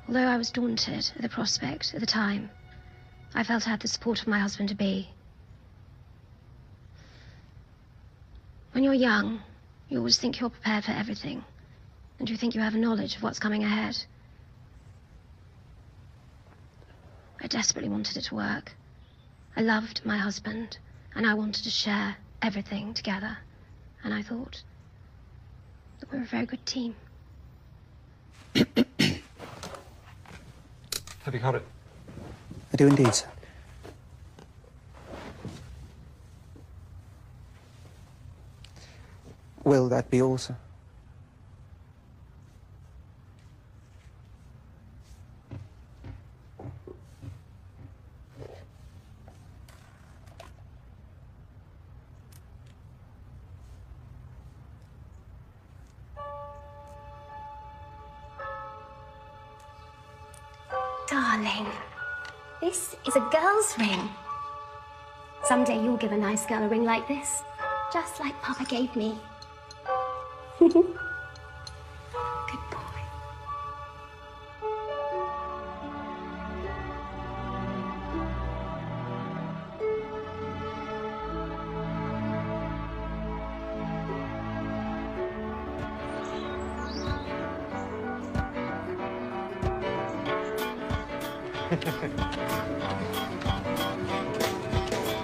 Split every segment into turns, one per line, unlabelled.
Although I was daunted at the prospect at the time, I felt I had the support of my husband-to-be. When you're young, you always think you're prepared for everything, and you think you have a knowledge of what's coming ahead. I desperately wanted it to work. I loved my husband, and I wanted to share everything together. And I thought that we were a very good team.
Have you got it?
I do indeed, sir. Will that be all, sir?
Darling, this is a girl's ring. Someday you'll give a nice girl a ring like this, just like Papa gave me. Good boy.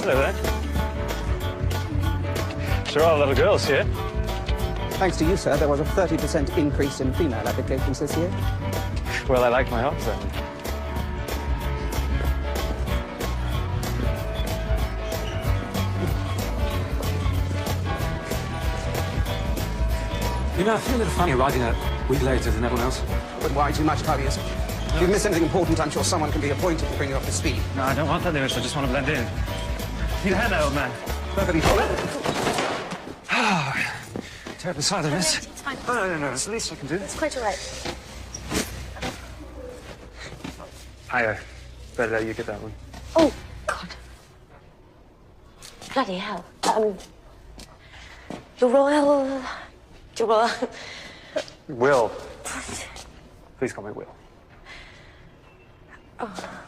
Hello there. There are a lot of girls here.
Thanks to you, sir, there was a 30% increase in female applications this year.
Well, I like my odds then.
You know, I feel a little funny arriving a week later than everyone else.
But why too much, Claudius? If you've missed anything important, I'm sure someone can be appointed to bring you up to speed.
No, I don't want that, Lewis. I just want to blend in. Need a hand, old man.
Perfectly fine.
Terrible side of this.
It's fine.
Oh, no, it's the least I can do.
It's quite all right.
I better let you get that one.
Oh, God. Bloody hell. Your Royal...
Will. Please call me Will.
Oh.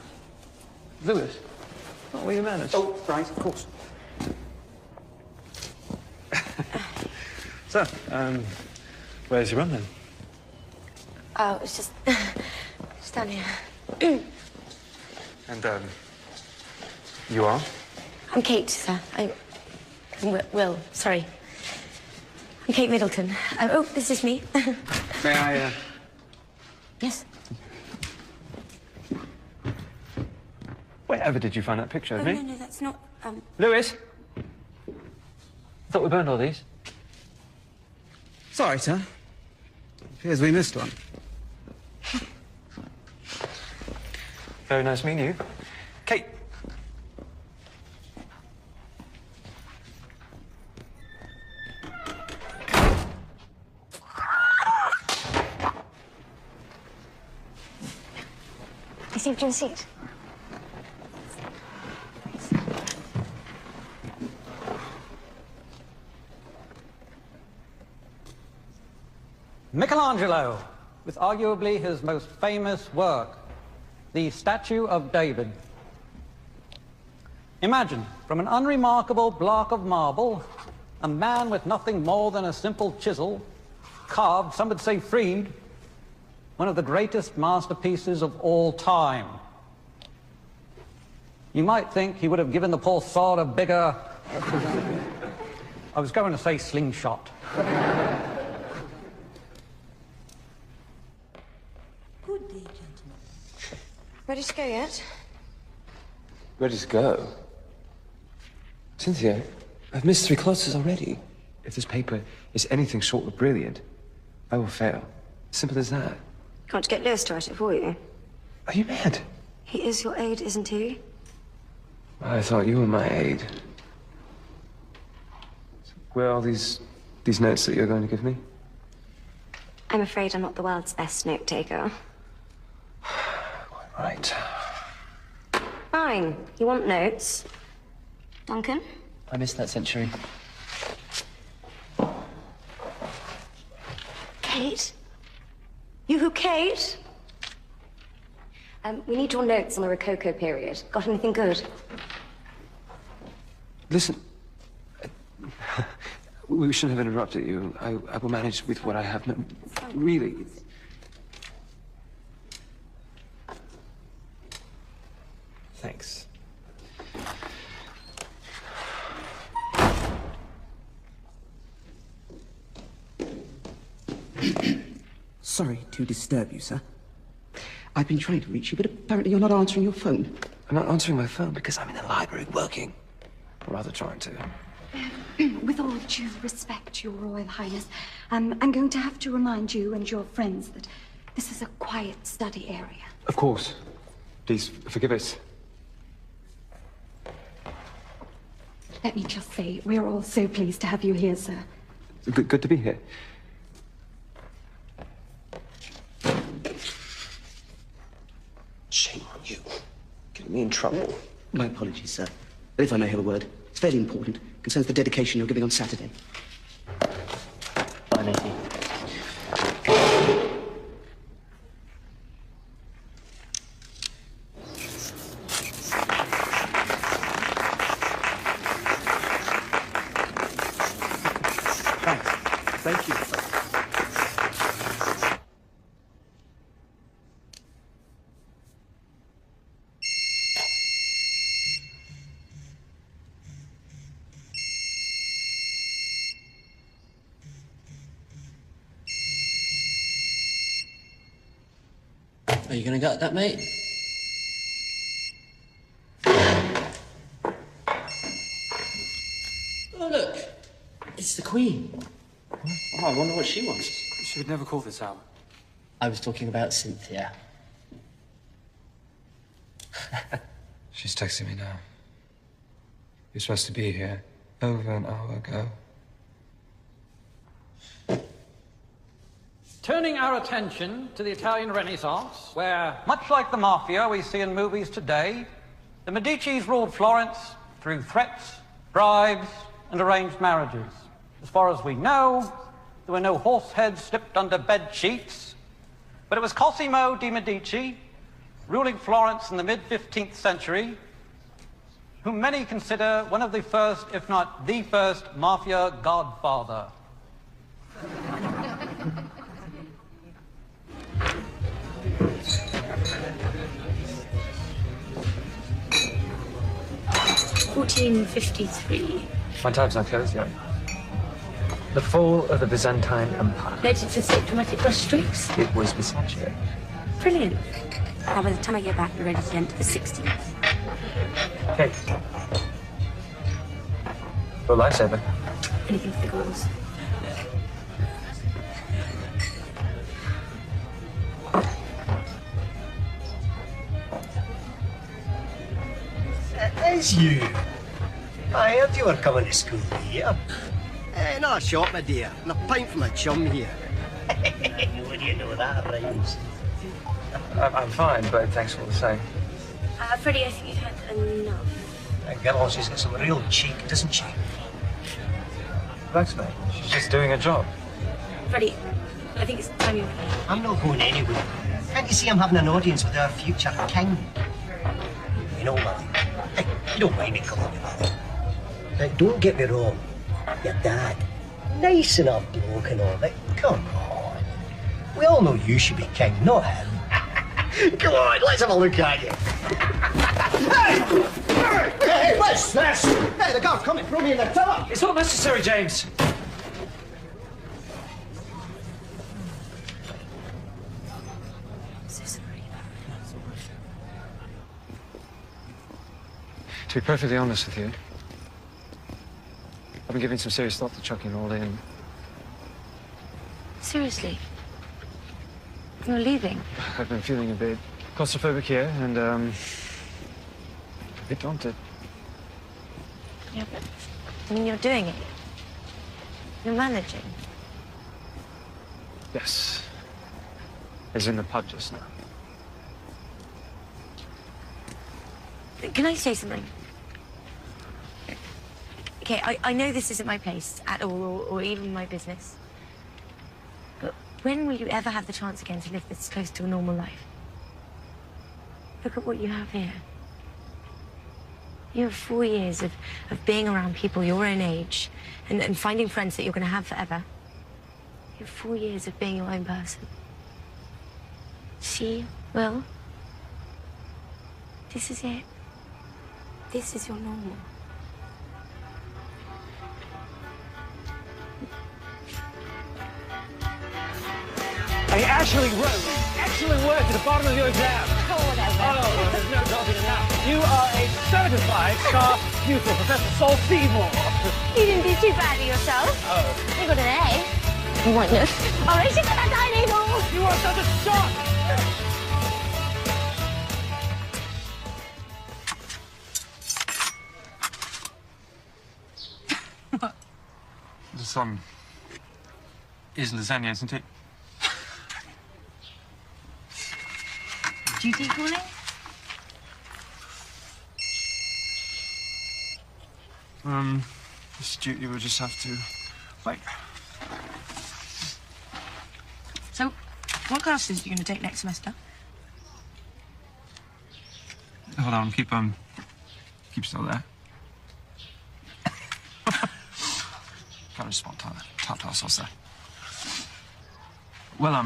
Lewis. What will you manage?
Oh, right, of course.
So, where's your room then?
Oh, it's just down here.
And, you are?
I'm Kate, sir. I'm Will, sorry. I'm Kate Middleton. Oh, this is me.
May I,
Yes.
Wherever did you find that picture of
Oh,
me?
no, that's not,
Lewis? I thought we burned all these.
Sorry, sir. Appears we missed one.
Very nice meeting you. Kate.
Received your receipt.
Michelangelo, with arguably his most famous work, the Statue of David. Imagine, from an unremarkable block of marble, a man with nothing more than a simple chisel carved, some would say freed, one of the greatest masterpieces of all time. You might think he would have given the poor sod a bigger... I was going to say slingshot.
Good day, gentlemen. Ready to go yet?
Ready to go? Cynthia, I've missed 3 classes already. If this paper is anything short of brilliant, I will fail. Simple as that.
Can't you get Lewis to write it for you?
Are you mad?
He is your aide, isn't he?
I thought you were my aide. Where are these notes that you're going to give me?
I'm afraid I'm not the world's best note-taker.
Quite right.
Fine. You want notes? Duncan?
I missed that century.
Kate? You who, Kate?
We need your notes on the Rococo period. Got anything good?
Listen, we shouldn't have interrupted you. I will manage with what I have. No, really. Thanks.
Sorry to disturb you, sir. I've been trying to reach you, but apparently you're not answering your phone.
I'm not answering my phone because I'm in the library working. Or rather trying to.
With all due respect, Your Royal Highness, I'm going to have to remind you and your friends that this is a quiet study area.
Of course. Please, forgive us.
Let me just say, we're all so pleased to have you here, sir.
Good to be here. Shame on you. Getting me in trouble.
My apologies, sir. But if I may have a word, it's very important. Concerns the dedication you're giving on Saturday.
Bye, matey.
Thank you.
Are you gonna gut that, mate? Oh, look. It's the Queen. Oh, I wonder what she wants.
She would never call this hour.
I was talking about Cynthia.
She's texting me now. You're supposed to be here over an hour ago.
Turning our attention to the Italian Renaissance, where, much like the mafia we see in movies today, the Medicis ruled Florence through threats, bribes, and arranged marriages. As far as we know, there were no horse heads slipped under bed sheets, but it was Cosimo de' Medici, ruling Florence in the mid-15th century, whom many consider one of the first, if not the first, mafia godfather.
$14.53.
My tab's not closed yet. The fall of the Byzantine Empire.
Noted for diplomatic brushstrokes.
It was Versace.
Brilliant. Now, by the time I get back, we're ready to enter the 60s.
Okay. Well, lifesaver.
Anything for the girls.
It's you. I heard you were coming to school here. Not a shot, my dear, and a pint from a chum here. What do you know that rhymes?
I'm fine, but thanks all the same.
Freddie, I think you've had enough.
That girl, she's got some real cheek, doesn't she?
Thanks, mate. She's just doing her job.
Freddie, I think it's time you...
I'm not going anywhere. Can't you see I'm having an audience with our future king? You know, Mother, you don't mind me calling you Mother. Now, don't get me wrong. Your dad, nice enough bloke and all, but come on. We all know you should be king, not him. Come on, let's have a look at you. Hey, what's this? Hey, the guard's coming, throw me in the tower.
It's not necessary, James.
So sorry.
To be perfectly honest with you, I've been giving some serious thought to chucking it all in.
Seriously? You're leaving?
I've been feeling a bit claustrophobic here and, a bit daunted.
Yeah, but I mean, you're doing it. You're managing.
Yes. As in the pub just now.
Can I say something? Okay, I know this isn't my place at all, or even my business. But when will you ever have the chance again to live this close to a normal life?
Look at what you have here. You have 4 years of being around people your own age and finding friends that you're going to have forever. You have 4 years of being your own person. See, Will? This is it. This is your normal.
I actually wrote excellent work at the bottom of your exam.
Oh, whatever.
Oh, there's no talking enough. You are a certified star pupil, Professor Saul Seymour.
You didn't do too badly yourself.
Oh.
You got an A. Wonderful. All right, you got that tiny ball.
You are such a star.
The sun is lasagna, isn't it?
Duty calling?
This duty will just have to wait.
So, what classes are you going to take next semester?
Hold on, keep still there. Can't respond to that. Tap sauce there. Well, I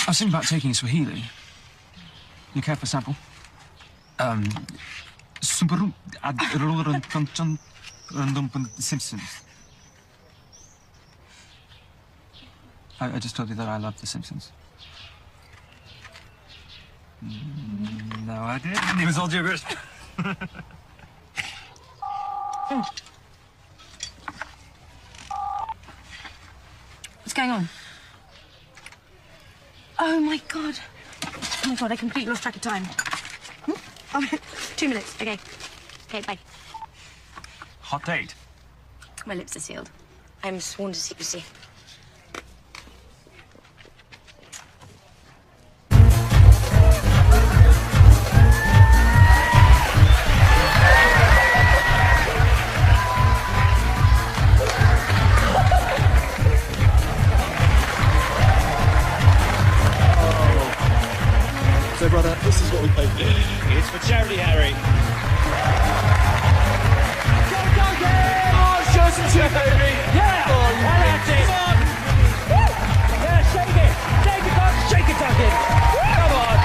was thinking about taking Swahili. You care for a sample? Simpsons. I just told you that I love The Simpsons. No, I didn't. It was all gibberish.
What's going on? Oh my god. Oh my god, I completely lost track of time.
Oh, 2 minutes. Okay. Okay, bye.
Hot date.
My lips are sealed. I'm sworn to secrecy.
So, brother, this is what we paid for.
It's for charity, Harry.
Oh, show some shit, baby. Yeah. That's it. Yeah, shake it. Shake it, Doc. Shake it, Duncan. Come on.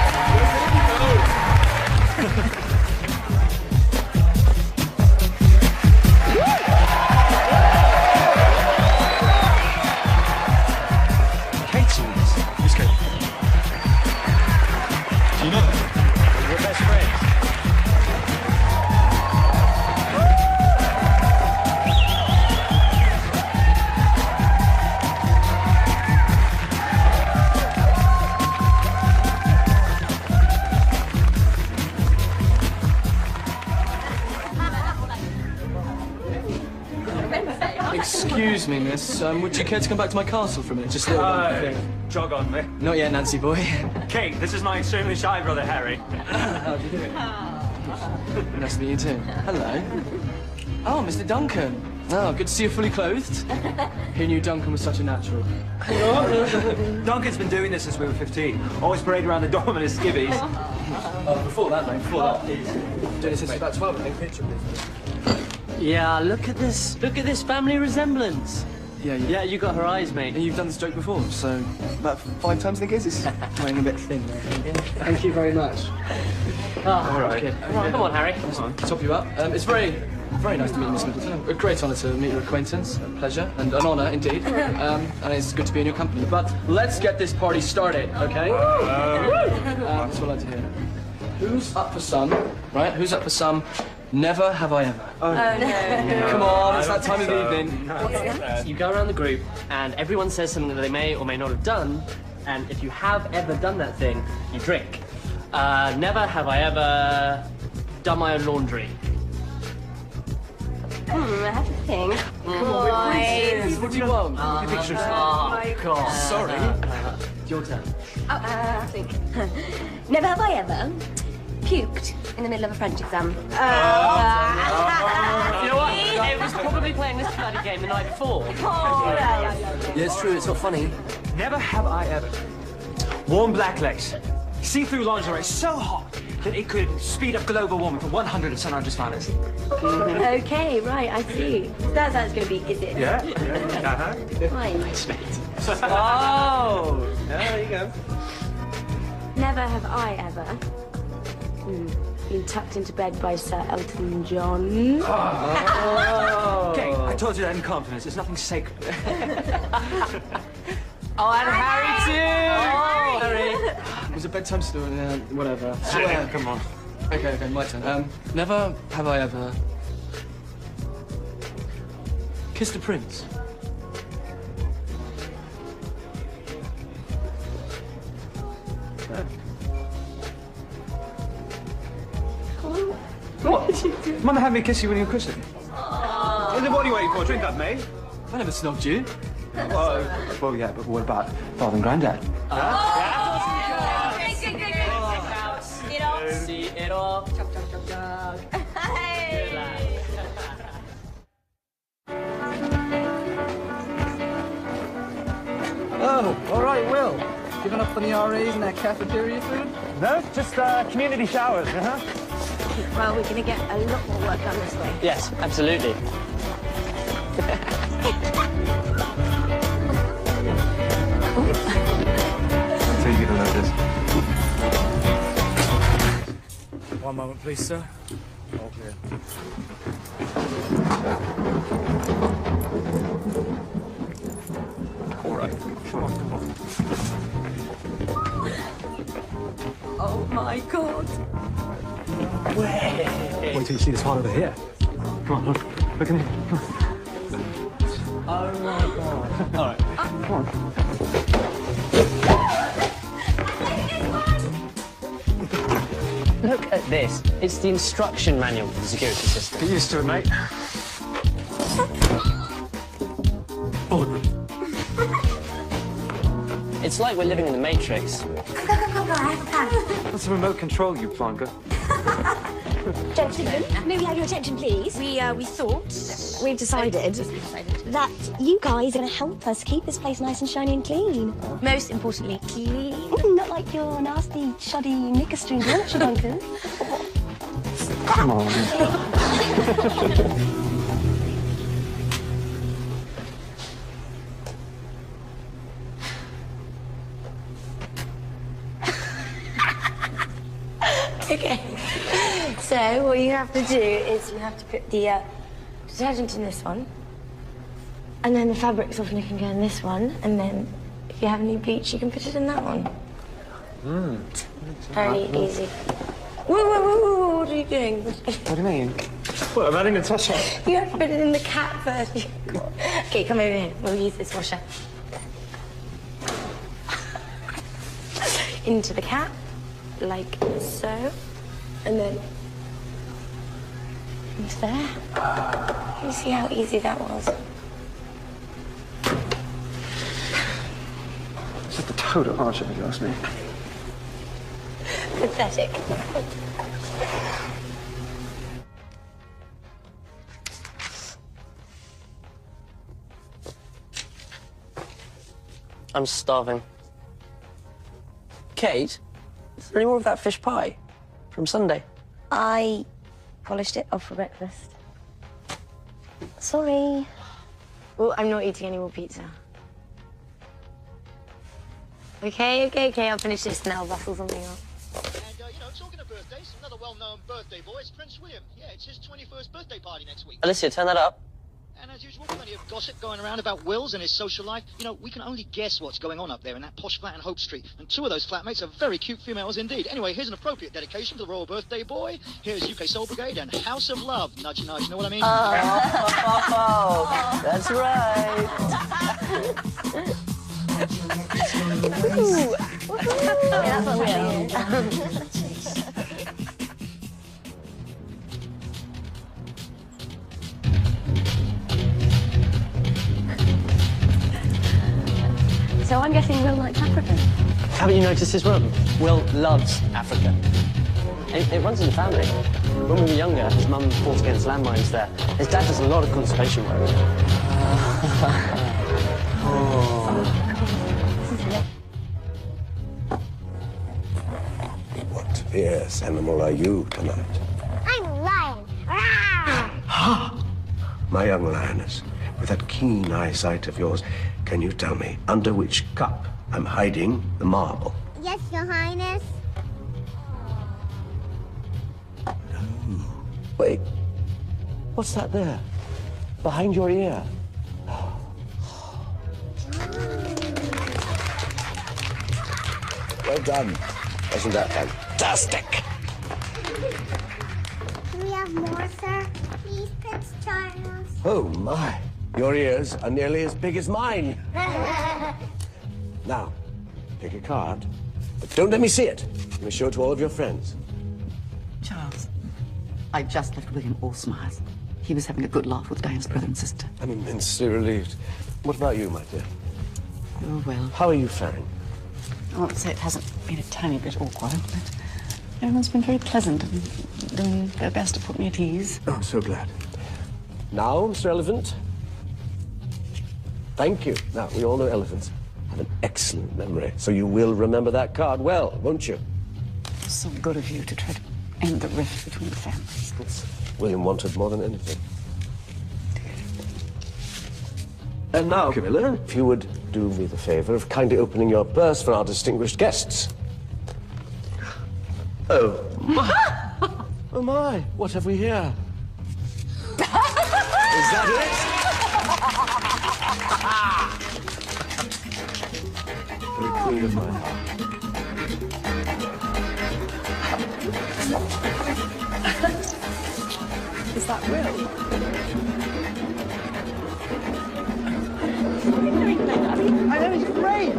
Katie. Who's Katie? Do you know her?
We're best friends.
Excuse me, miss. Would you care to come back to my castle for a minute? Just a little thing.
Jog on, mate.
Not yet, Nancy boy.
Kate, this is my extremely shy brother, Harry.
How do you do? Nice to meet you too. Hello. Oh, Mr. Duncan. Oh, good to see you fully clothed. Who knew Duncan was such a natural?
Duncan's been doing this since we were 15. Always parade around the dorm in his skivvies.
Before that, mate, before that. Doing it since about 12, I think. Picture, please.
Yeah, look at this. Look at this family resemblance.
Yeah.
Yeah, you got her eyes, mate.
And you've done this joke before, so about 5 times, I think it is. It's weighing a bit thin there. Thank you very much.
All right. Okay. Come on, Harry.
Top you up. It's very nice to meet you, Miss Middleton. A great honour to meet your acquaintance. A pleasure and an honour indeed. And it's good to be in your company. But let's get this party started, okay? That's what I like to hear. Who's up for some? Right? Who's up for some? Never have I ever.
Oh, no.
Come on, it's that time of the evening.
You go around the group, and everyone says something that they may or may not have done, and if you have ever done that thing, you drink. Never have I ever done my own laundry.
I have to think.
Come on, please. What do you want? Pictures.
Oh, my God.
Sorry.
Your turn.
I think. Never have I ever puked in the middle of a French exam.
You know what? It was probably playing this bloody game the night before.
Yeah, it's true. It's not funny.
Never have I ever worn black lace See-through lingerie so hot that it could speed up global warming for 100 of St. Andrews Palace.
Okay, right, I see. That's how it's going to be, is it?
Yeah.
Right.
Oh, yeah, there you go.
Never have I ever been tucked into bed by Sir Elton John.
Oh. Okay, I told you that in confidence. There's nothing sacred.
Oh, and Harry too!
Oh,
Harry!
Was it bedtime story? Whatever.
Yeah, come on.
Okay, my turn. Never have I ever kissed a prince.
What? Mum had me kiss you when you were christened. What are you waiting for? Drink up, mate.
I never snubbed you.
Well, yeah, but what about Father and Granddad?
See it all.
Chug, chug, chug, chug. Hey!
Oh, all right, Will. Giving up on the RAs and their cafeteria food?
No, just community showers,
Well, we're going to get a lot more work done this way.
Yes, absolutely.
So you're gonna know this.
One moment, please, sir. All clear.
All right. Come on, come on.
Oh, my God.
Wait till you see this one over here. Come on, look at me.
Oh my God. All right.
Come on.
Look at this. It's the instruction manual for the security system.
Get used to it, mate.
It's like we're living in the Matrix.
That's a remote control, you plonker.
Gentlemen, may we have your attention, please? We've decided that you guys are going to help us keep this place nice and shiny and clean.
Most importantly, clean.
Not like your nasty, shoddy knicker strings, aren't you, bunkers?
Come on.
Okay. So what you have to do is you have to put the detergent in this one, and then the fabric softener can go in this one, and then if you have any bleach, you can put it in that one. Very easy. Whoa, what are you doing?
What do you mean?
What, I'm adding Natasha?
You have to put it in the cat first. Okay, come over here. We'll use this washer. Into the cat, like so, and then into there. You see how easy that was?
It's just a total hardship, if you ask me.
Pathetic.
I'm starving. Kate, is there any more of that fish pie from Sunday?
I polished it off for breakfast. Sorry.
Well, I'm not eating any more pizza. Okay, I'll finish this and I'll rustle something up.
Talking of birthdays, another well-known birthday boy is Prince William. Yeah, it's his 21st birthday party next week.
Alicia, turn that up.
And as usual, plenty of gossip going around about Wills and his social life. We can only guess what's going on up there in that posh flat in Hope Street. And two of those flatmates are very cute females indeed. Anyway, here's an appropriate dedication to the royal birthday boy. Here's UK Soul Brigade and House of Love. Nudge, nudge, you know what I mean?
Oh, that's right.
Ooh. Yeah, that's what we're So I'm guessing Will likes Africa.
Haven't you noticed his room? Will loves Africa. It runs in the family. When we were younger, his mum fought against landmines there. His dad does a lot of conservation work.
fierce animal are you tonight?
I'm a lion. Rawr!
My young lioness, with that keen eyesight of yours, can you tell me under which cup I'm hiding the marble?
Yes, Your Highness.
Wait, what's that there? Behind your ear? Well done. Wasn't that fantastic?
Can we have more, sir? Please, Prince Charles.
Oh, my. Your ears are nearly as big as mine. Now, pick a card, but don't let me see it. You must show it to all of your friends.
Charles, I just left William all smiles. He was having a good laugh with Diane's brother and sister.
I'm immensely relieved. What about you, my dear?
Oh, well.
How are you faring?
I won't say it hasn't been a tiny bit awkward, but everyone's been very pleasant and doing their best to put me at ease.
Oh, I'm so glad. Now, Mr. Elephant. Thank you. Now, we all know elephants have an excellent memory, so you will remember that card well, won't you?
It's so good of you to try to end the rift between the families.
It's William wanted more than anything. And now, Camilla, if you would do me the favor of kindly opening your purse for our distinguished guests. Oh, my. Oh, my. What have we here? Is that it? For the queen of my heart.
Is that real?
I know, it's great.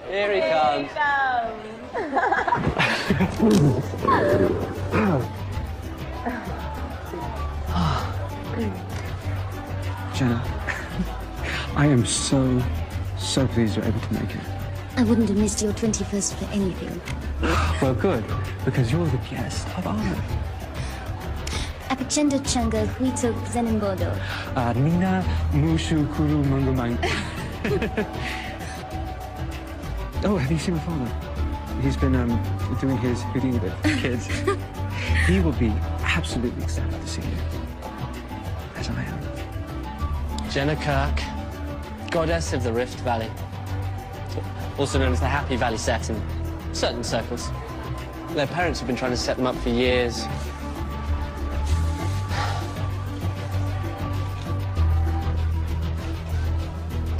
Here he comes.
Jenna, I am so pleased you're able to make it.
I wouldn't have missed your 21st for anything.
Well, good, because you're the guest of honor.
Apachenda changa huito zenembodo.
Nina Mushu Kuru Mangamang. Oh, have you seen my father? He's been doing his Houdini with kids. He will be absolutely ecstatic to see you. As I am.
Jenna Kirk, goddess of the Rift Valley. Also known as the Happy Valley Set in certain circles. Their parents have been trying to set them up for years.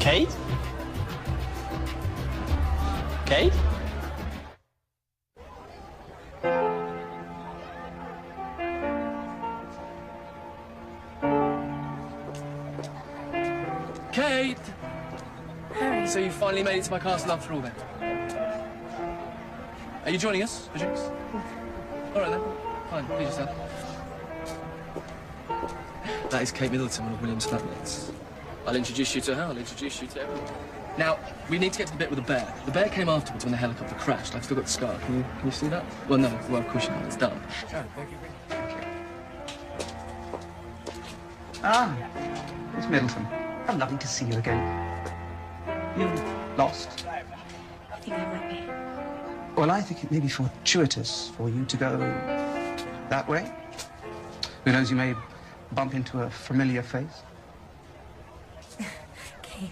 Kate? Kate?
Kate! Harry. So you finally made it to my castle after all then? Are you joining us for drinks? All right then. Fine, please yourself. That is Kate Middleton, one of William's flatmates. I'll introduce you to her, I'll introduce you to everyone. Now, we need to get to the bit with the bear. The bear came afterwards when the helicopter crashed. I've still got the scar. Can you see that? Well, no. Well, of course you can't. It's done.
Oh, thank you. Ah, Miss Middleton. How lovely to see you again. You lost?
I think I might be.
Well, I think it may be fortuitous for you to go that way. Who knows, you may bump into a familiar face.
Okay.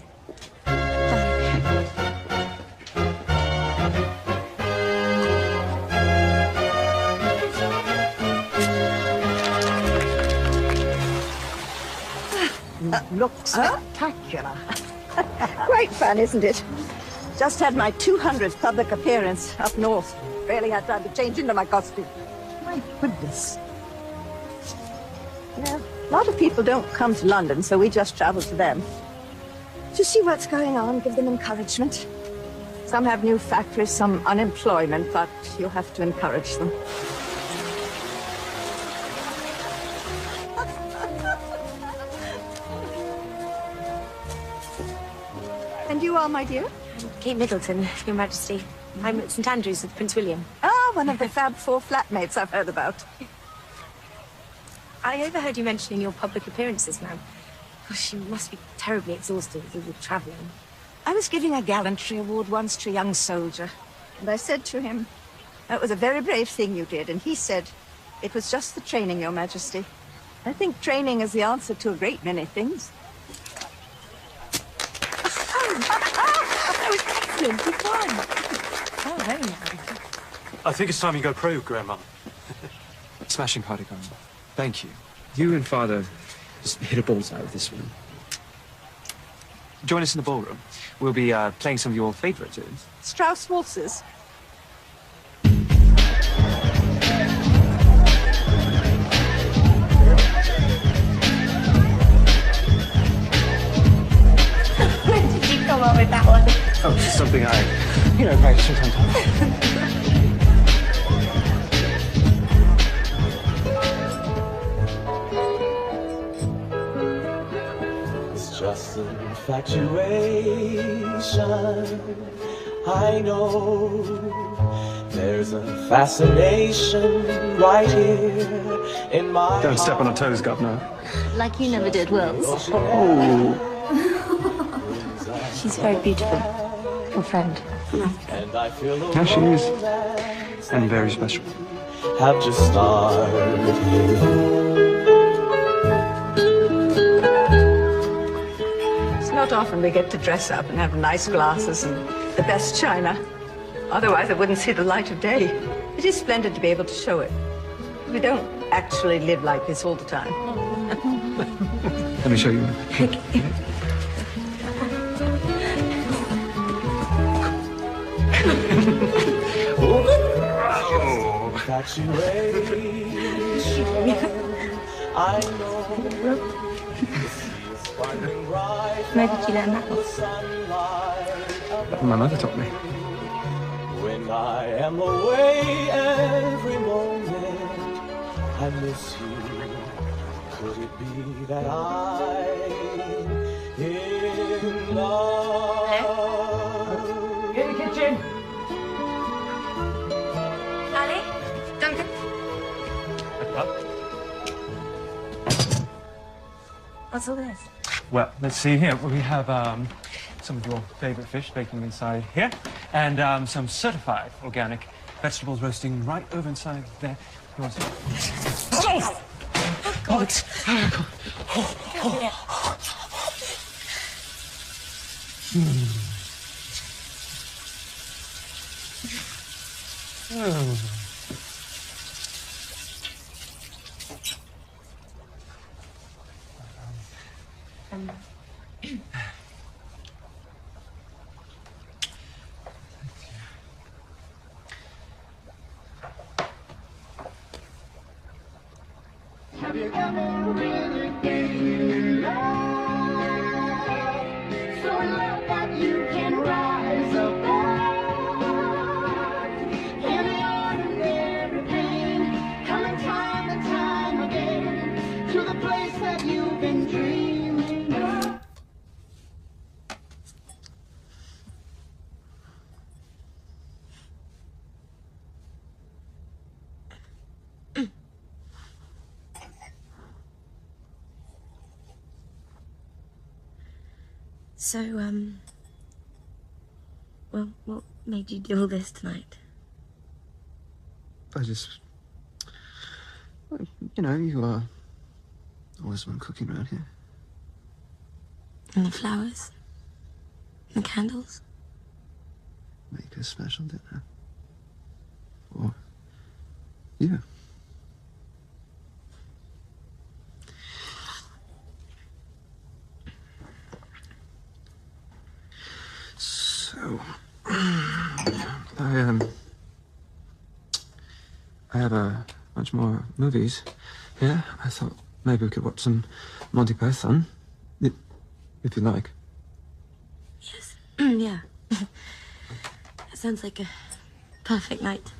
Looks spectacular. Great fun, isn't it? Just had my 200th public appearance up north. Barely had time to change into my costume. My goodness. Yeah, a lot of people don't come to London, so we just travel to them. To see what's going on, give them encouragement. Some have new factories, some unemployment, but you have to encourage them. And you are, my dear?
Kate Middleton, Your Majesty.
I'm at St Andrews with Prince William.
Ah, one of the Fab Four flatmates I've heard about.
I overheard you mentioning your public appearances, ma'am. Gosh, you must be terribly exhausted with all the travelling.
I was giving a gallantry award once to a young soldier, and I said to him, "That was a very brave thing you did," and he said, "It was just the training, Your Majesty. I think training is the answer to a great many things."
That was excellent. You won. Oh, very nice.
I think it's time you go pro, Grandma. Smashing party, Grandma. Thank you. You and Father just hit a bullseye with this one. Join us in the ballroom. We'll be playing some of your favorite tunes.
Strauss waltzes.
When did you come up with that one?
Oh, it's just something I, practice from time to time.
It's just an infatuation. I know there's a fascination right here in my
Don't step on our toes, Governor.
Like you never did, Wills.
Oh.
She's very beautiful. Your friend.
And I feel
Yeah, she is. And very special.
Have just started.
It's not often we get to dress up and have nice glasses and the best china. Otherwise, I wouldn't see the light of day. It is splendid to be able to show it. We don't actually live like this all the time.
Let me show you.
I know.
Where did you learn that one?
My mother taught me.
When I am away every moment, I miss you. Could it be that I'm in love?
Get in the kitchen.
Ali? Duncan? What's all this?
Well, let's see here. We have some of your favorite fish baking inside here, and some certified organic vegetables roasting right over inside there. You want some?
Oh, God.
Have you ever really been in love? So in love that you can rise above any ordinary pain, coming time and time again to the place that you've been dreaming of.
So, well, what made you do all this tonight?
I just... you are always the one cooking around here.
And the flowers? And the candles?
Make a special dinner. Or you. So, I have a bunch more movies here. I thought maybe we could watch some Monty Python, if you like.
Yes. Yeah. That sounds like a perfect night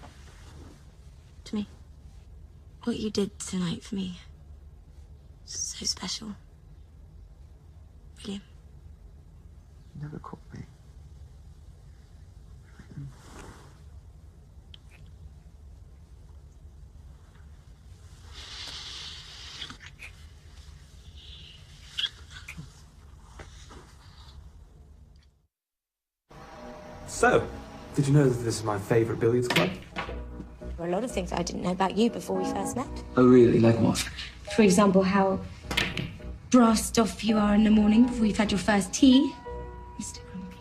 to me. What you did tonight for me, so special. William.
You never caught me. So, did you know that this is my favourite billiards club?
There were a lot of things I didn't know about you before we first met.
Oh, really? Like what?
For example, how brassed off you are in the morning before you've had your first tea, Mr. Grumpy.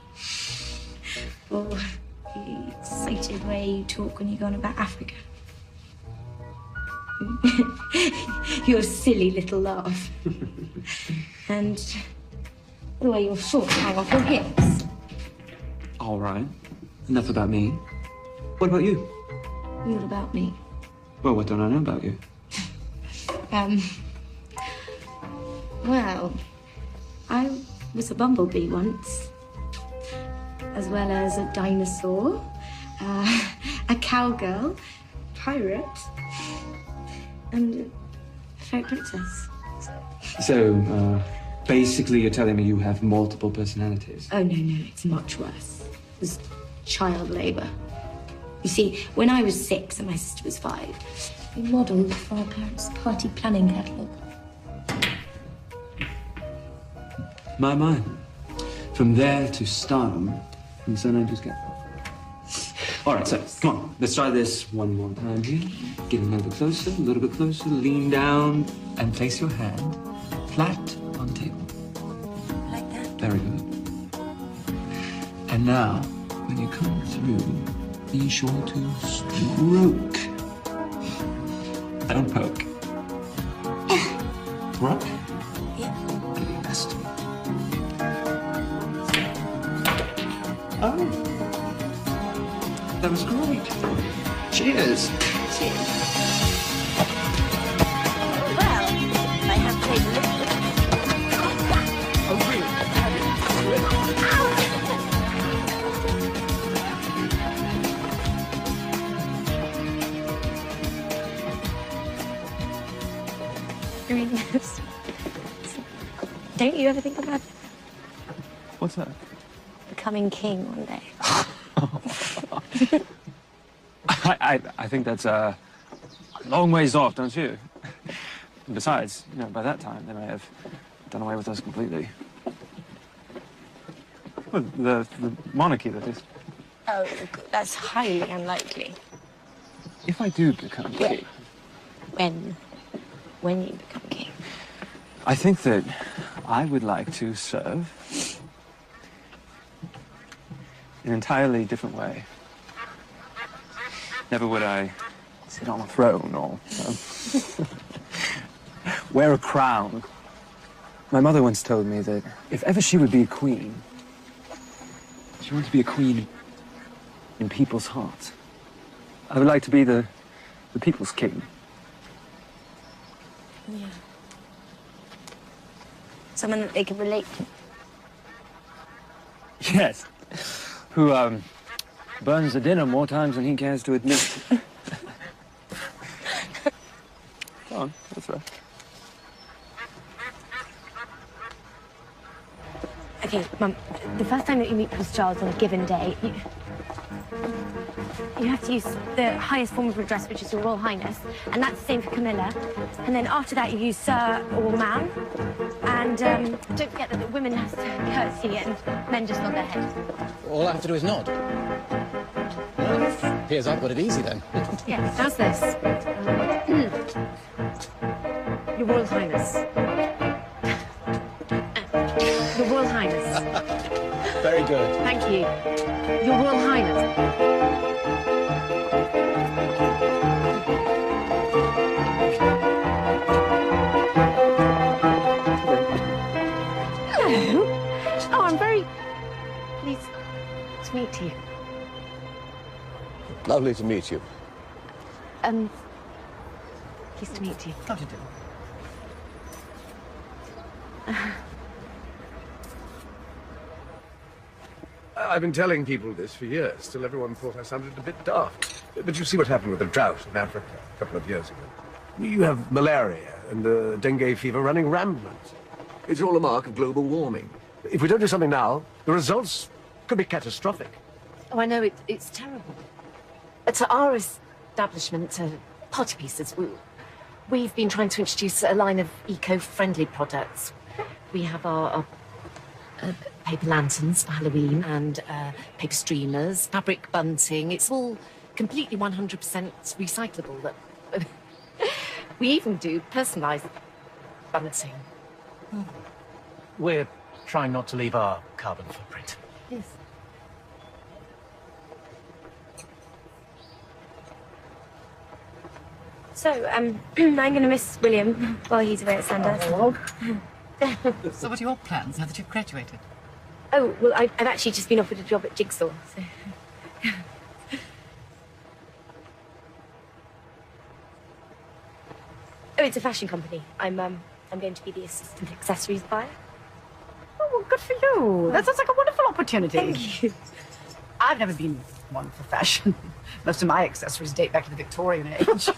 Or the excited way you talk when you go on about Africa. Your silly little laugh. And the way your shorts hang off your hips.
All right. Enough about me. What about you?
What about me?
Well, what don't I know about you?
Well, I was a bumblebee once, as well as a dinosaur, a cowgirl, pirate, and a fairy princess.
So, basically you're telling me you have multiple personalities.
Oh, no, it's much worse. It was child labour. You see, when I was 6 and my sister was 5, we modelled for our parents' party planning catalogue.
My. From there to stardom, and so I just get. All right, so come on, let's try this one more time here. Get a little bit closer, lean down, and place your hand flat on the table.
Like that?
Very good. And now, when you come through, be sure to stroke. Don't poke. Right? Yeah. Best. Oh. That was great. Cheers.
Cheers. Well, I have played a little bit.
Oh,
I mean, don't you ever think about
what's that?
becoming king one day?
I think that's a long ways off, don't you? And besides, you know, by that time, they may have done away with us completely. Well, the monarchy, that is.
Oh, that's highly unlikely.
If I do become king...
When you become king.
I think that I would like to serve in an entirely different way. Never would I sit on a throne or wear a crown. My mother once told me that if ever she would be a queen, she wanted to be a queen in people's hearts. I would like to be the people's king.
Yeah. Someone that they can relate to.
Yes. Who, burns the dinner more times than he cares to admit. Go on, that's right.
Okay, Mum, the first time that you meet Prince Charles on a given day, you have to use the highest form of address, which is Your Royal Highness, and that's the same for Camilla. And then after that, you use Sir or Ma'am. And don't forget that the women have to curtsy and men just nod their head.
All I have to do is nod. Appears I've got it easy then.
Yeah, how's this? Your Royal Highness. Your Royal Highness.
Very good.
Thank you. Your Royal Highness. Hello. Oh, I'm very pleased to meet you.
Lovely to meet you.
Pleased to meet you.
How do you do?
I've been telling people this for years, till everyone thought I sounded a bit daft. But you see what happened with the drought in Africa a couple of years ago. You have malaria and dengue fever running rampant. It's all a mark of global warming. If we don't do something now, the results could be catastrophic.
Oh, I know, it's terrible. To our establishment, Party Pieces, we've been trying to introduce a line of eco-friendly products. We have our paper lanterns for Halloween and paper streamers, fabric bunting. It's all completely 100% recyclable. That we even do personalised bunting.
We're trying not to leave our carbon footprint.
Yes.
So, I'm going to miss William while he's away at Sandhurst.
So what are your plans now that you've graduated?
Oh, well, I've actually just been offered a job at Jigsaw, so... Oh, it's a fashion company. I'm going to be the assistant accessories buyer.
Oh, well, good for you. That sounds like a wonderful opportunity.
Thank you.
I've never been one for fashion. Most of my accessories date back to the Victorian age.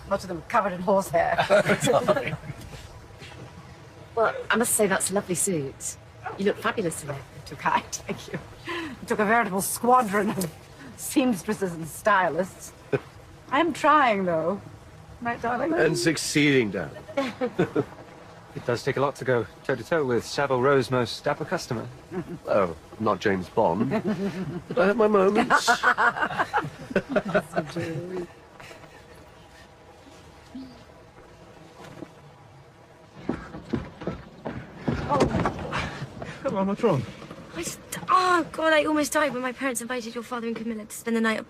Most of them covered in horsehair. Well, I must say that's a lovely suit. You look fabulous in it. Too kind, thank you. It took a veritable squadron of seamstresses and stylists. I'm trying, though. Right, darling?
And succeeding, darling.
It does take a lot to go toe-to-toe with Savile Row's most dapper customer.
Oh, not James Bond. But I have my moments.
Come on, what's wrong?
Oh, God, I almost died when my parents invited your father and Camilla to spend the night at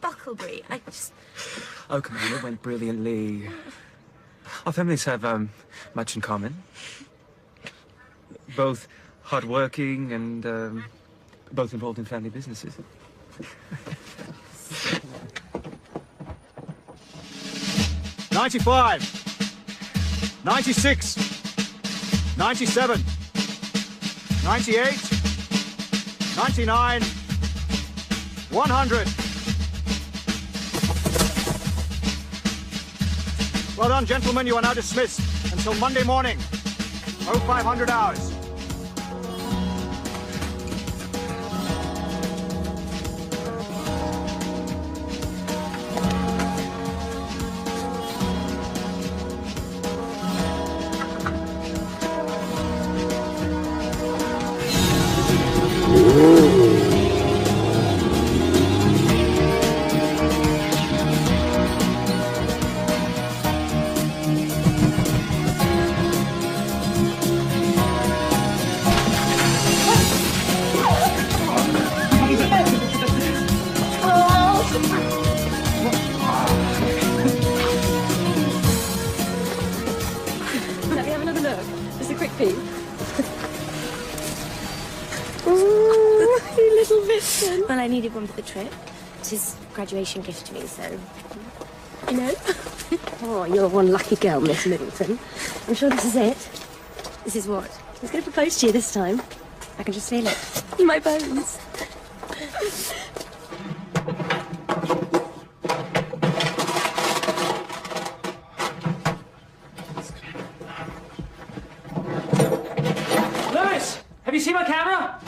Bucklebury. I just...
Oh, come on, it went brilliantly. Our families have much in common. Both hardworking and both involved in family businesses.
95, 96, 97, 98, 99, 100. Well done, gentlemen. You are now dismissed until Monday morning, 0500 hours.
Let me have another look. Just a quick peek. Ooh, you little vixen. Well, I needed one for the trip. It's his graduation gift to me, so... You know? Oh, you're one lucky girl, Miss Middleton. I'm sure this is it. This is what? He's going to propose to you this time. I can just feel it. In my bones.
Lewis, have you seen my camera?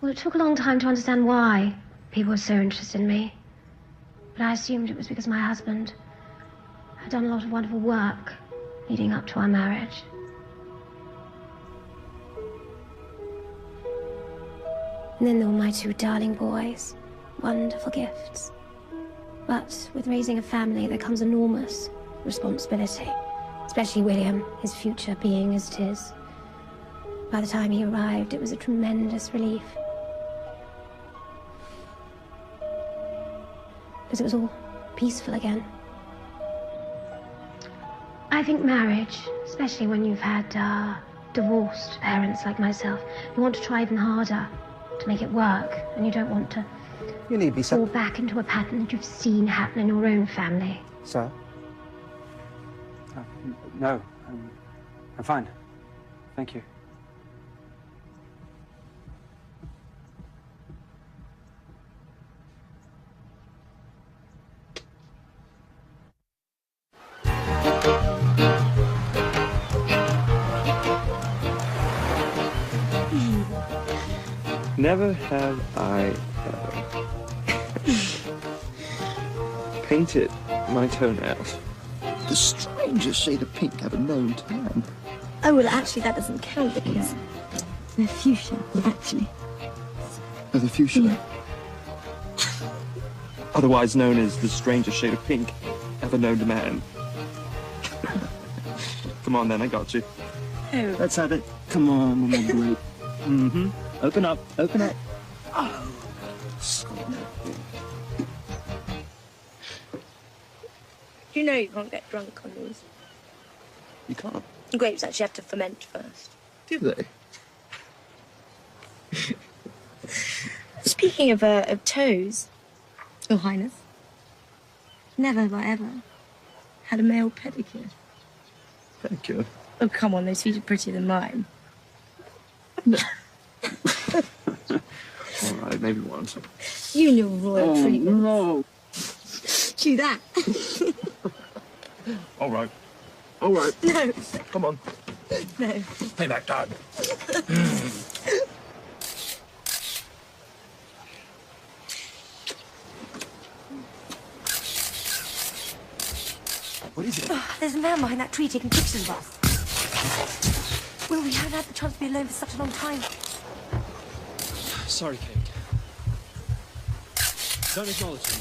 Well, it took a long time to understand why people were so interested in me. But I assumed it was because my husband had done a lot of wonderful work leading up to our marriage. And then there were my two darling boys. Wonderful gifts. But with raising a family, there comes enormous responsibility. Especially William, his future being as it is. By the time he arrived, it was a tremendous relief. Because it was all peaceful again. I think marriage, especially when you've had divorced parents like myself, you want to try even harder to make it work, and you don't want to fall back into a pattern that you've seen happen in your own family.
Sir? No, I'm fine. Thank you. Never have I painted my toenails.
The strangest shade of pink ever known to man.
Oh, well, actually, that doesn't count because they're fuchsia, actually.
Oh, the fuchsia?
Yeah.
Otherwise known as the strangest shade of pink ever known to man. Come on then, I got you.
Oh.
Let's have it. Come on, grape. Mm-hmm. Open up, open up. Oh.
You know you can't get drunk on these.
You can't?
Grapes actually have to ferment first.
Do they?
Speaking of toes, Your Highness, never have I ever had a male pedicure.
Pedicure?
Oh, come on, those feet are prettier than mine.
All right, maybe once.
You know royal treatment.
No.
Do that.
All right.
All right.
No.
Come on.
No.
Payback time.
What is it?
Oh, there's a man behind that tree taking pictures of us. Will, we haven't had the chance to be alone for such a long time.
Sorry, Kate. Don't acknowledge me.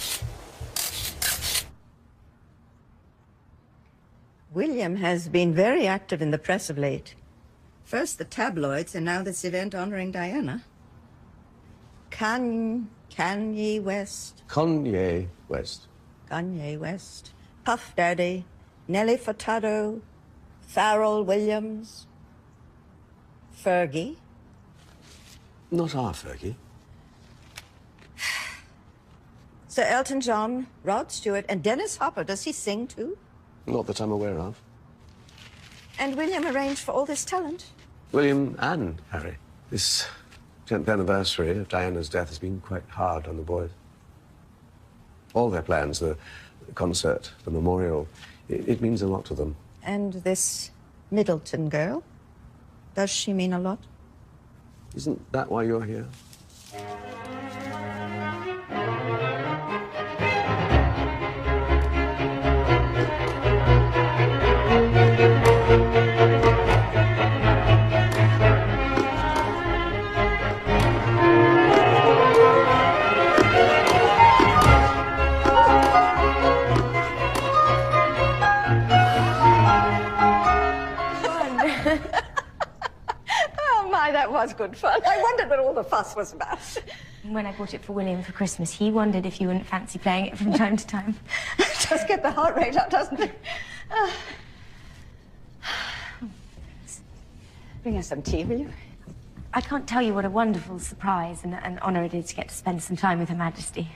William has been very active in the press of late. First the tabloids, and now this event honoring Diana. Kanye West.
Kanye West.
Kanye West. Puff Daddy. Nelly Furtado. Pharrell Williams. Fergie.
Not our Fergie.
Sir Elton John, Rod Stewart, and Dennis Hopper. Does he sing too?
Not that I'm aware of.
And William arranged for all this talent?
William and Harry. This 10th anniversary of Diana's death has been quite hard on the boys. All their plans, the concert, the memorial, it means a lot to them.
And this Middleton girl? Does she mean a lot?
Isn't that why you're here?
Oh, my, that was good fun. I wondered what all the fuss was about.
When I bought it for William for Christmas, he wondered if you wouldn't fancy playing it from time to time.
Just get the heart rate up, doesn't it? Bring us some tea, will you?
I can't tell you what a wonderful surprise and an honour it is to get to spend some time with Her Majesty.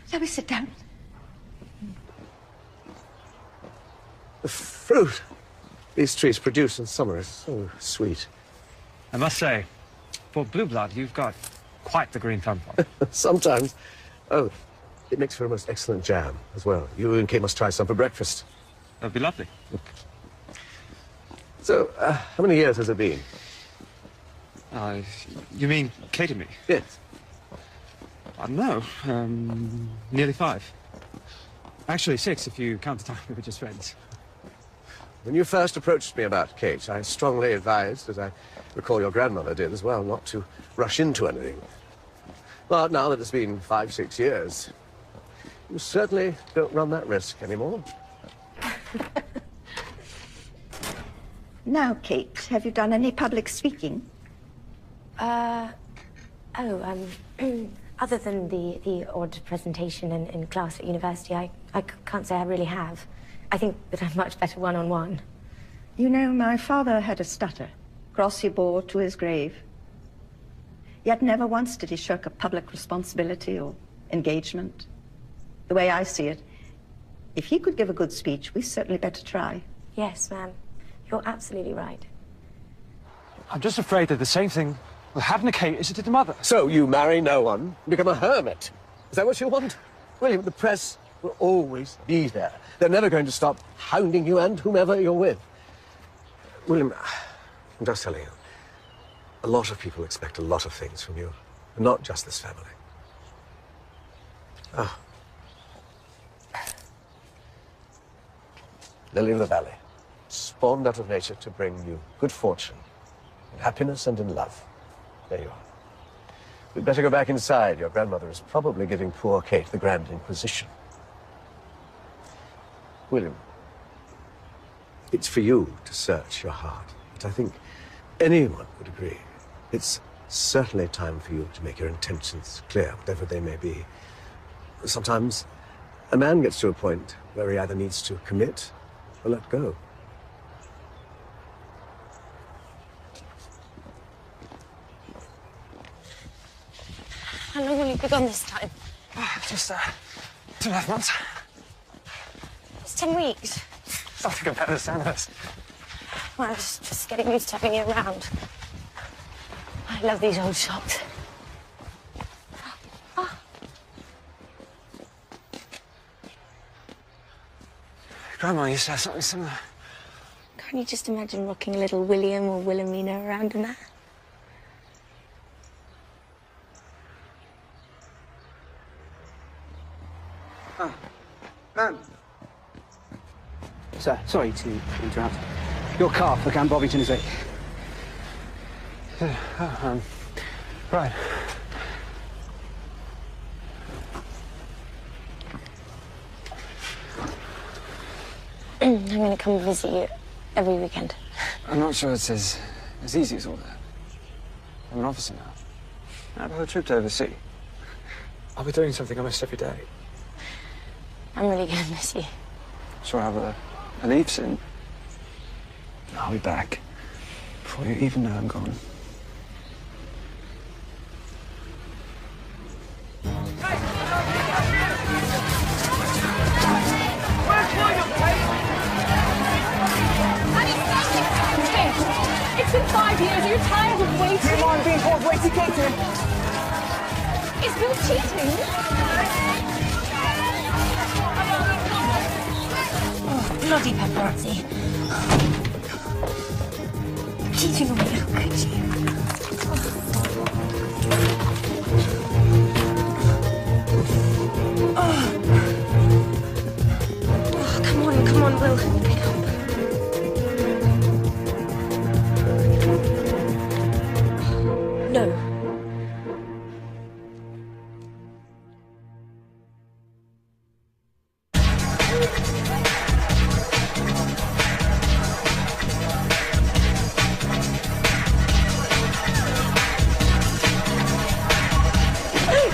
Shall we sit down?
The fruit these trees produce in summer is so sweet.
I must say, for blue blood, you've got quite the green thumb.
Sometimes. Oh, it makes for a most excellent jam as well. You and Kate must try some for breakfast.
That'd be lovely.
So, how many years has it been?
You mean Kate and me?
Yes.
I don't know. Nearly 5. Actually 6 if you count the time we were just friends.
When you first approached me about Kate, I strongly advised, as I recall your grandmother did as well, not to rush into anything. But now that it's been 5, 6 years, you certainly don't run that risk anymore.
Now, Kate, have you done any public speaking?
Other than the odd presentation in class at university, I can't say I really have. I think that I'm much better one-on-one.
You know, my father had a stutter. Cross he bore to his grave. Yet never once did he shirk a public responsibility or engagement. The way I see it, if he could give a good speech, we certainly better try.
Yes, ma'am. You're absolutely right.
I'm just afraid that the same thing will happen to Kate as it did to Mother.
So you marry no one, become a hermit. Is that what you want? William, the press will always be there. They're never going to stop hounding you and whomever you're with. William, I'm just telling you, A lot of people expect a lot of things from you, and not just this family. Ah. Lily of the Valley, spawned out of nature to bring you good fortune, in happiness and in love. There you are. We'd better go back inside. Your grandmother is probably giving poor Kate the Grand Inquisition. William, it's for you to search your heart, but I think anyone would agree. It's certainly time for you to make your intentions clear, whatever they may be. Sometimes a man gets to a point where he either needs to commit or let go.
How long will you be gone this time?
Just 2.5 months.
It's 10 weeks.
Something about the Sanders.
Well, I was just getting used to having you around. I love these old shops.
Grandma used to have something similar.
Can't you just imagine rocking little William or Wilhelmina around in that?
Oh, man.
Sir, sorry to interrupt. Your car for Camp Bobbyton is ready.
Right.
I'm going to come visit you every weekend.
I'm not sure it's as easy as all that. I'm an officer now. I have a whole trip to oversee. I'll be doing something almost every day.
I'm really going to miss you.
Sure I'll have a leave soon. I'll be back before you even know I'm gone.
It's been 5 years. Are you tired of waiting?
Do you mind being called way to get him?
Is Bill cheating?
Oh, bloody paparazzi. Cheating on me, how could you? Oh, come on, Will. Get up. No.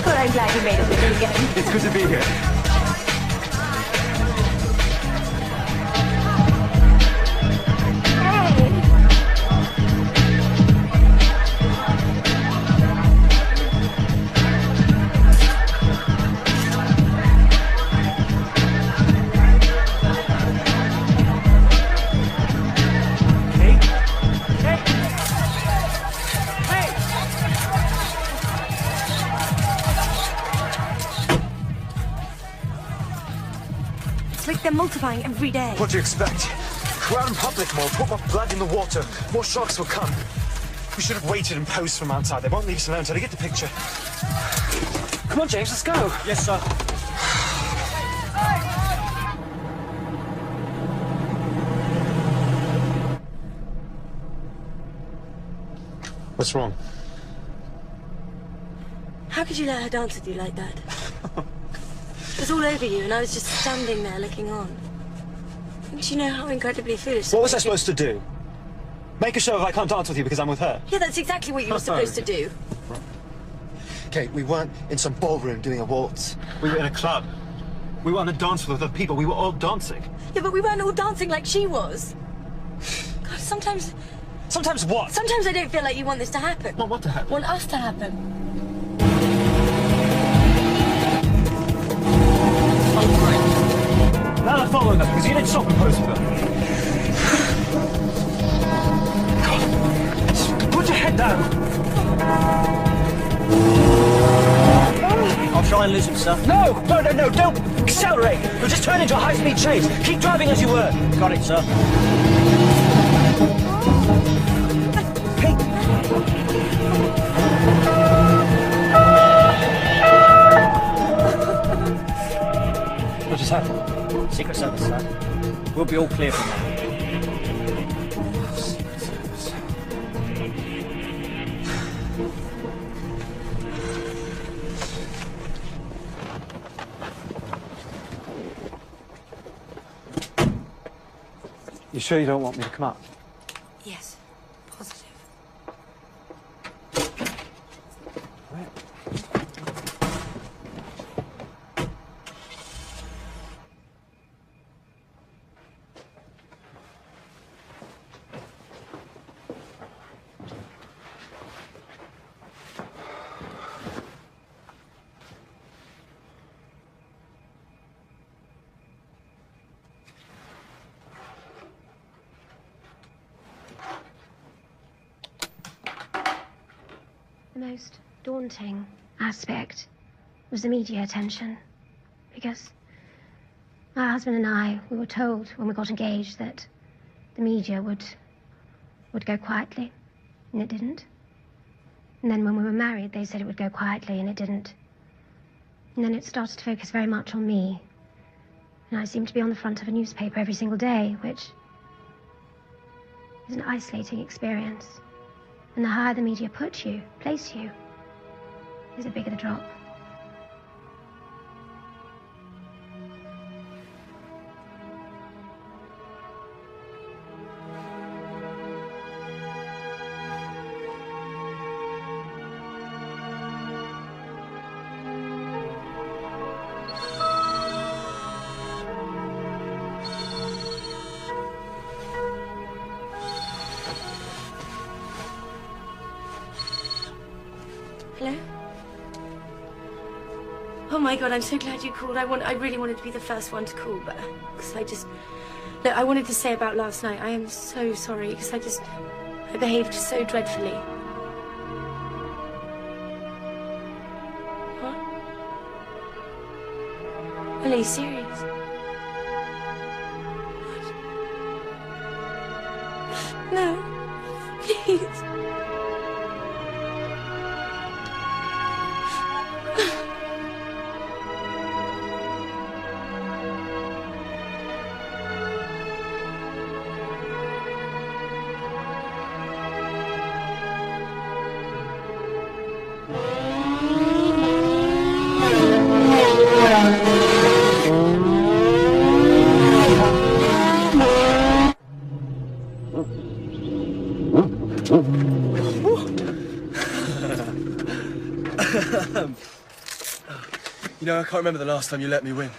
God, I'm glad you made it with me again.
It's good to be here.
It's like they're multiplying every day.
What do you expect? We're out in public more. Put more blood in the water. More sharks will come. We should have waited and posed from outside. They won't leave us alone until they get the picture. Come on, James, let's go.
Yes, sir.
What's wrong?
How could you let her dance with you like that? It was all over you, and I was just standing there looking on. Don't you know how incredibly foolish?
What was I supposed to do? Make a show of I can't dance with you because I'm with her?
Yeah, that's exactly what you were supposed to do.
Kate, we weren't in some ballroom doing a waltz. We were in a club. We were on a dance floor with other people. We were all dancing.
Yeah, but we weren't all dancing like she was. God, sometimes...
Sometimes what?
Sometimes I don't feel like you want this to happen.
Want what to happen?
Want us to happen.
Now they're following us because you didn't stop and pose for them. God. Put your head down.
I'll try and lose him, sir.
No, don't accelerate. You'll just turn into a high-speed chase. Keep driving as you were.
Got it, sir.
Hey.
What just happened? Secret Service, sir. We'll be all clear from now.
Secret Service.
You sure you don't want me to come up?
Yes, positive.
The most daunting aspect was the media attention, because my husband and I, we were told when we got engaged that the media would go quietly, and it didn't. And then when we were married, they said it would go quietly, and it didn't. And then it started to focus very much on me, and I seemed to be on the front of a newspaper every single day, which is an isolating experience. And the higher the media place you, is the bigger the drop.
Hello? Oh my God, I'm so glad you called. I really wanted to be the first one to call, but because look, I wanted to say about last night. I am so sorry because I behaved so dreadfully. What? Well, are you serious? What? No, please.
You know, I can't remember the last time you let me win.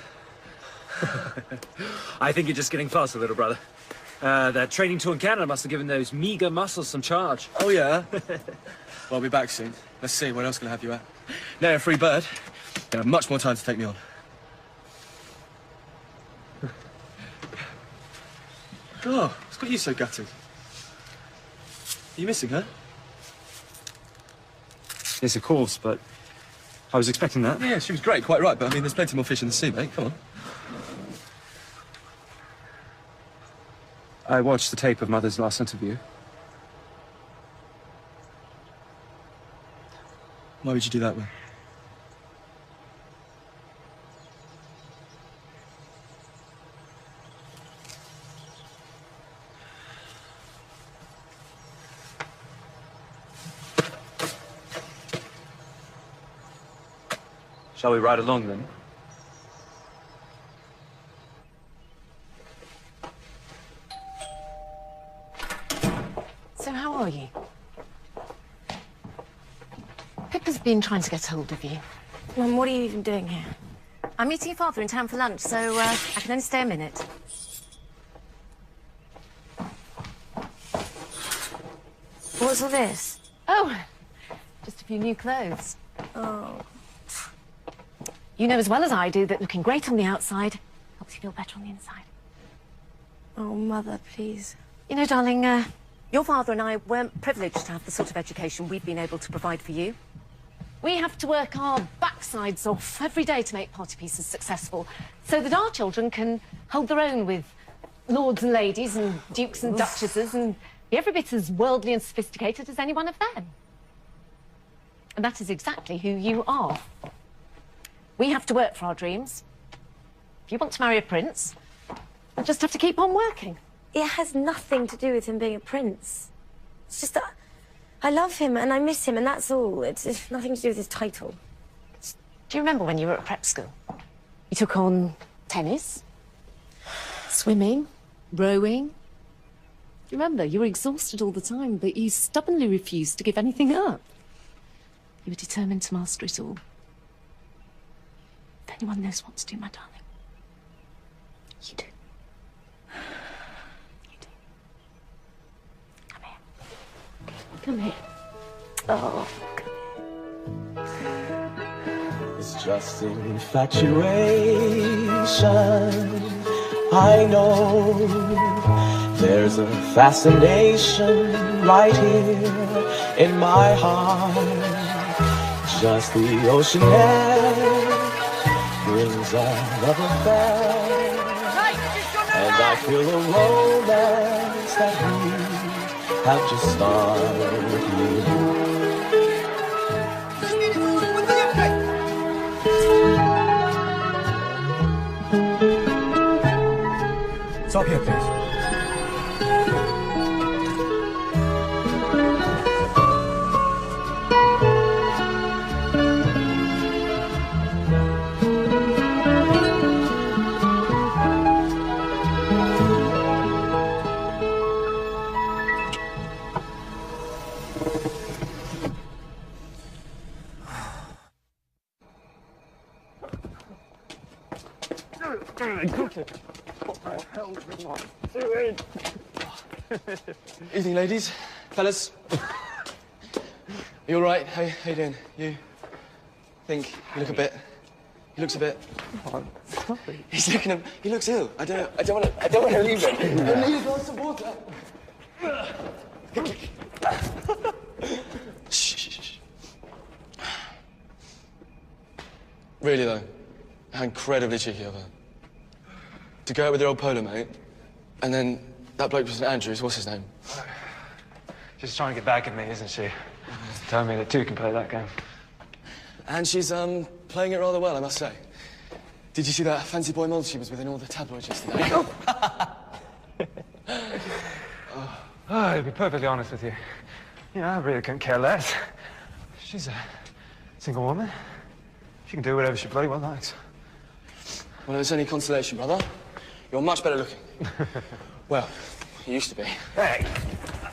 I think you're just getting faster, little brother. That training tour in Canada must have given those meager muscles some charge.
Oh, yeah? Well, I'll be back soon. Let's see, what else can I have you at? Now a free bird, you'll have much more time to take me on. Oh, what's got you so gutted? Are you missing her?
Yes, of course, but I was expecting that.
Yeah, she was great, quite right, but I mean, there's plenty more fish in the sea, mate. Come on.
I watched the tape of Mother's last interview.
Why would you do that, Will?
Shall we ride along, then?
So how are you? Pippa's been trying to get hold of you.
Mum, what are you even doing here?
I'm meeting your father in town for lunch, so I can only stay a minute.
What's all this?
Oh, just a few new clothes.
Oh.
You know as well as I do that looking great on the outside helps you feel better on the inside.
Oh, Mother, please.
You know, darling, your father and I weren't privileged to have the sort of education we've been able to provide for you. We have to work our backsides off every day to make party pieces successful so that our children can hold their own with lords and ladies and dukes and duchesses and be every bit as worldly and sophisticated as any one of them. And that is exactly who you are. We have to work for our dreams. If you want to marry a prince, you'll just have to keep on working.
It has nothing to do with him being a prince. It's just that I love him and I miss him, and that's all. It's nothing to do with his title.
Do you remember when you were at prep school? You took on tennis, swimming, rowing. Do you remember? You were exhausted all the time, but you stubbornly refused to give anything up. You were determined to master it all. If anyone knows what to do, my darling, you do. You do. Come here. Come here. Oh,
It's just infatuation. I know there's a fascination right here in my heart. Just the ocean air brings a love affair, and I feel the romance that we have just started.
Stop here, please.
Evening, ladies, fellas. You all right? How you doing? You think you look a bit? He looks a bit. He's looking. He looks ill. I don't want to leave him. I need a glass of water. Shh. Really though, how incredibly cheeky of her to go out with your old polo mate, and then that bloke was Andrews. What's his name?
She's trying to get back at me, isn't she? Telling me that two can play that game.
And she's playing it rather well, I must say. Did you see that fancy boy model she was with in all the tabloids yesterday?
To be perfectly honest with you, I really couldn't care less. She's a single woman. She can do whatever she bloody well likes.
Well, if it's any consolation, brother, you're much better looking. Well, you used to be.
Hey!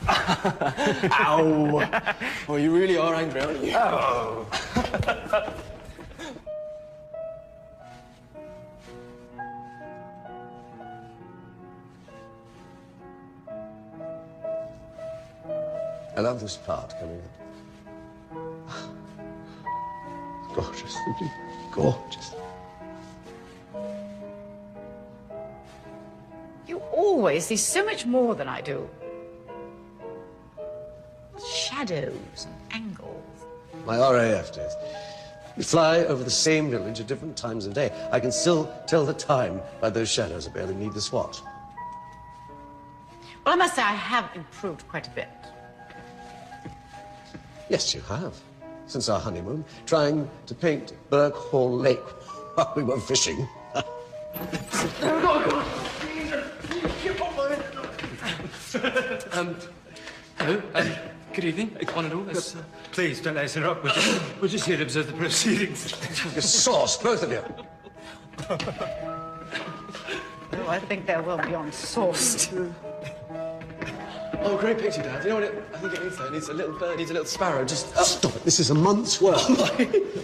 Ow! Oh, you really are angry, aren't you?
Oh!
I love this part coming up. Gorgeous, simply gorgeous.
You always see so much more than I do. Shadows and angles.
My RAF days. We fly over the same village at different times of day. I can still tell the time by those shadows. I barely need the swatch.
Well, I must say I have improved quite a bit.
Yes, you have. Since our honeymoon, trying to paint Burke Hall Lake while we were fishing.
Hello, good evening, one and all.
Please, don't let us interrupt. We're just here to observe the proceedings.
You're sauce, both of you.
Oh, I think they're well beyond sauced.
Oh, great picture, Dad. You know what I think it needs, though? It needs a little bird, needs a little sparrow, just...
Stop it. This is a month's work.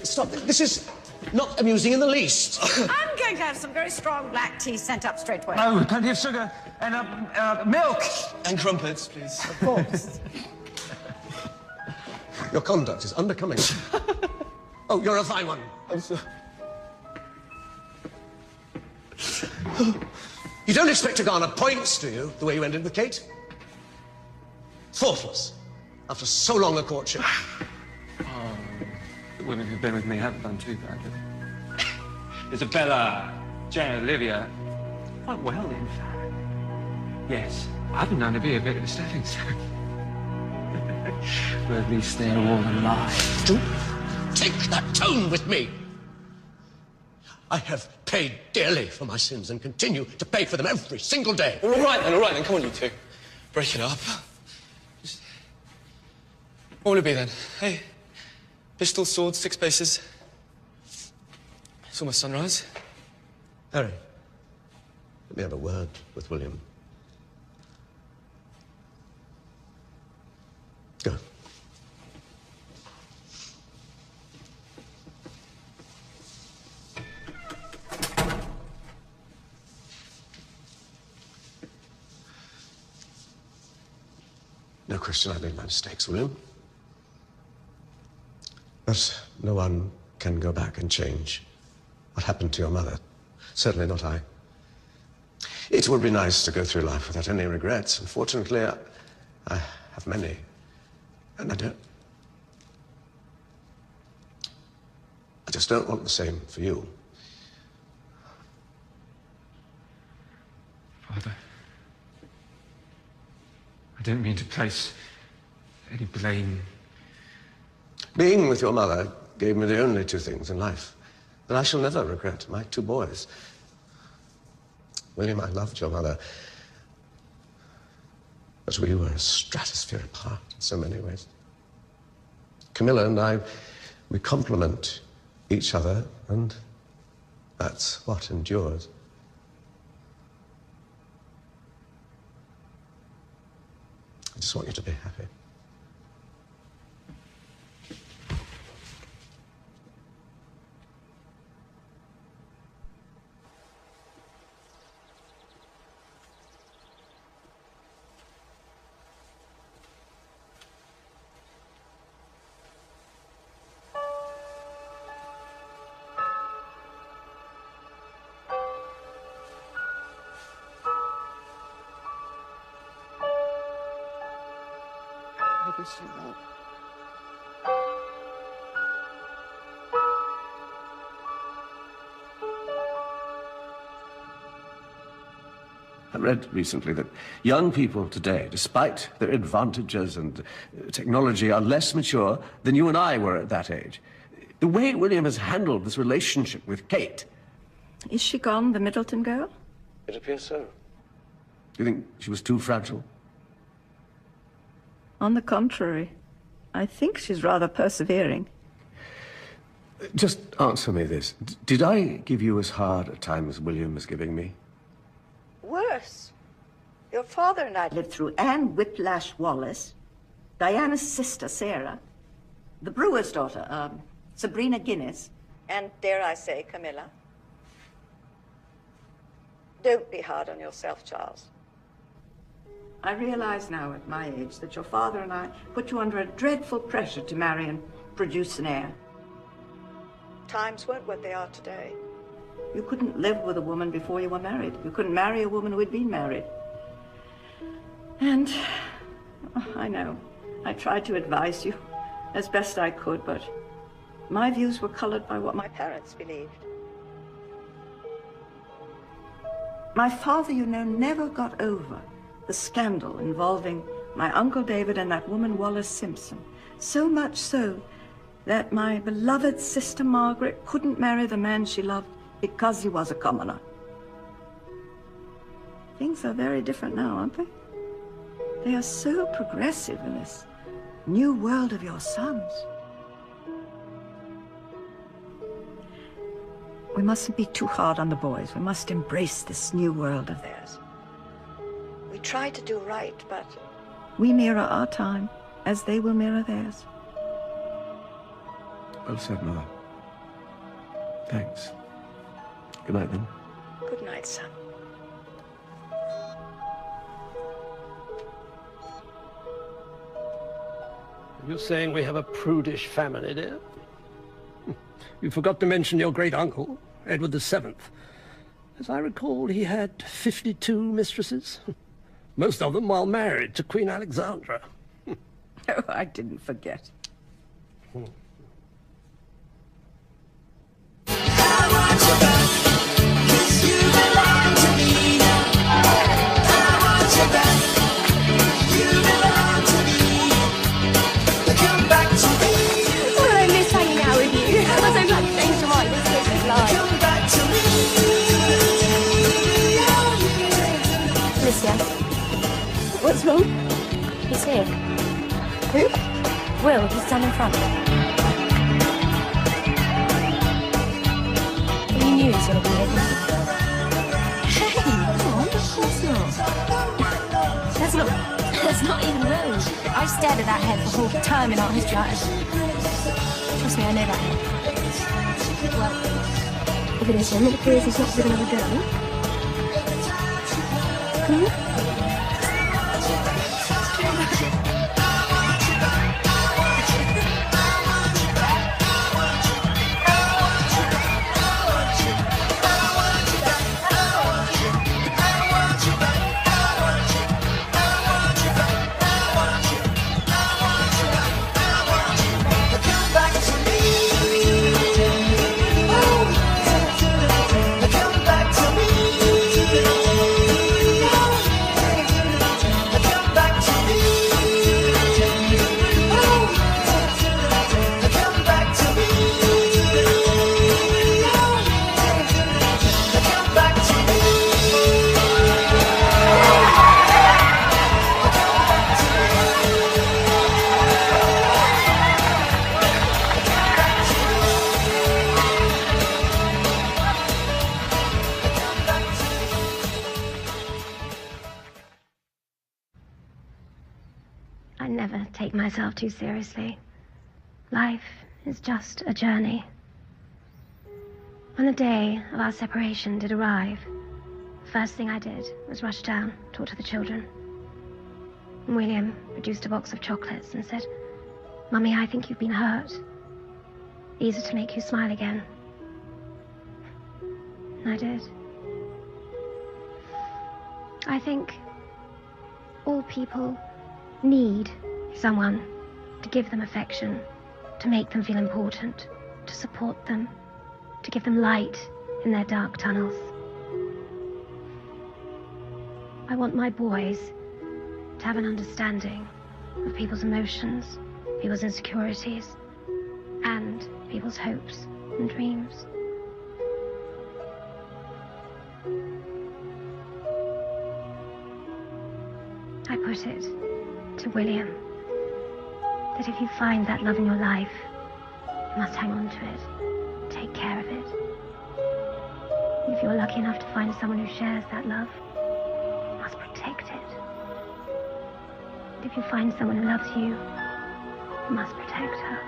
Stop it. This is not amusing in the least.
I'm going to have some very strong black tea sent up straight away.
Oh, plenty of sugar and milk.
And crumpets, please.
Of course.
Your conduct is unbecoming. Oh, you're a fine one.
I'm so...
You don't expect to garner points, do you, the way you ended with Kate? Thoughtless, after so long a courtship.
Oh, the women who've been with me haven't done too badly. Isabella, Jane, Olivia, quite well, in fact. Yes, I've been known to be a bit of a stepping stone.
but at least they're all alive.
Don't take that tone with me. I have paid dearly for my sins and continue to pay for them every single day.
All right then, come on you two. Break it up. What will it be then? Hey, pistol, sword, 6 paces. It's almost sunrise.
Harry, let me have a word with William. Go. No question, I made my mistakes, William. But no one can go back and change what happened to your mother. Certainly not I. It would be nice to go through life without any regrets. Unfortunately, I have many. And I just don't want the same for you.
Father, I don't mean to place any blame.
Being with your mother gave me the only 2 things in life that I shall never regret, my 2 boys. William, I loved your mother, but we were a stratosphere apart in so many ways. Camilla and I, we complement each other, and that's what endures. I just want you to be happy. I read recently that young people today, despite their advantages and technology, are less mature than you and I were at that age. The way William has handled this relationship with Kate...
Is she gone, the Middleton girl?
It appears so. Do you think she was too fragile?
On the contrary, I think she's rather persevering.
Just answer me this. Did I give you as hard a time as William is giving me?
Worse. Your father and I lived through Anne Whiplash Wallace, Diana's sister, Sarah, the brewer's daughter, Sabrina Guinness, and, dare I say, Camilla. Don't be hard on yourself, Charles. I realize now at my age that your father and I put you under a dreadful pressure to marry and produce an heir. Times weren't what they are today. You couldn't live with a woman before you were married. You couldn't marry a woman who had been married. And I know, I tried to advise you as best I could, but my views were colored by what my parents believed. My father, you know, never got over the scandal involving my Uncle David and that woman Wallace Simpson. So much so that my beloved sister Margaret couldn't marry the man she loved because he was a commoner. Things are very different now, aren't they? They are so progressive in this new world of your sons. We mustn't be too hard on the boys. We must embrace this new world of theirs. We try to do right, but we mirror our time as they will mirror theirs.
Well said, Mother. Thanks. Good night, then.
Good night, son.
You're saying we have a prudish family, dear? You forgot to mention your great-uncle, Edward VII. As I recall, he had 52 mistresses. Most of them while married to Queen Alexandra.
Oh, I didn't forget.
What's wrong?
He's here.
Who?
Will, he's standing in front. Well, you knew he was going to be here, didn't you?
Hey, come on, of course not.
That's not even rude. I've stared at that head the whole time in art history. Trust me, I know that head.
Well, if it is him, it appears he's not given another go. Come on. I never take myself too seriously. Life is just a journey. When the day of our separation did arrive, the first thing I did was rush down, talk to the children. And William produced a box of chocolates and said, "Mummy, I think you've been hurt. These are to make you smile again." And I did. I think all people need someone to give them affection, to make them feel important, to support them, to give them light in their dark tunnels. I want my boys to have an understanding of people's emotions, people's insecurities, and people's hopes and dreams. I put it to William that if you find that love in your life, you must hang on to it, take care of it. And if you're lucky enough to find someone who shares that love, you must protect it. And if you find someone who loves you, you must protect her.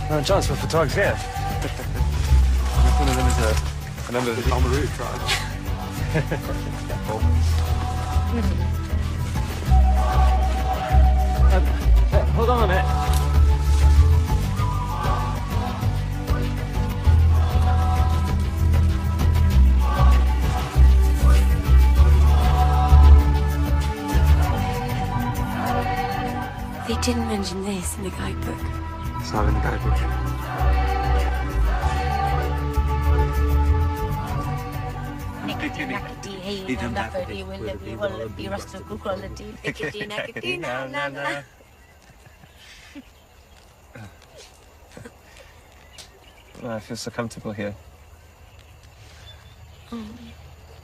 No chance for photography here. One of them is a member of the Hallmark tribe.
Hold on a minute.
They didn't mention this in the guidebook.
It's not in the guidebook. I feel so comfortable here.